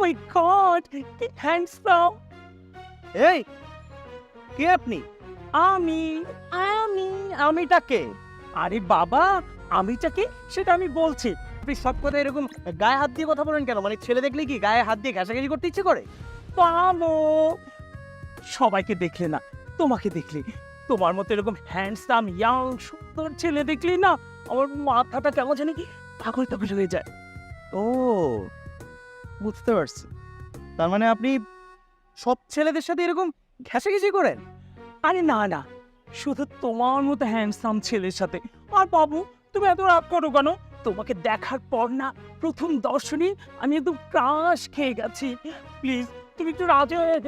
মাই god, কি handsome! এই, কে আপনি? আমি আমি আমিটা কে? আরে বাবা, আমিটা কে সেটা আমি বলছি। আপনি সব কথা এরকম গায়ে হাত দিয়ে কথা বলেন কেন? মানে ছেলে দেখলে কি গায়ে হাত দিয়ে ঘাসাঘাসি করতে ইচ্ছে করে? পামো, সবাইকে দেখলে না, তোমাকে দেখলে, তোমার মতো এরকম হ্যান্ডসাম ইয়াং সুন্দর ছেলে দেখলি না আমার মাথাটা কেমন জানি পাগল পাগল হয়ে যায়। ও, বুঝতে পারছি। তার মানে আপনি সব ছেলেদের সাথে এরকম ঘেঁষাঘেঁষি করেন? আরে না না, শুধু তোমার মতো হ্যান্ডসাম ছেলের সাথে। আর বাবু, তুমি এত রাগ করো কেন? তোমাকে দেখার পর না, প্রথম দর্শনে আমি একদম ক্রাশ খেয়ে গেছি। প্লিজ তুমি একটু রাজি হয়ে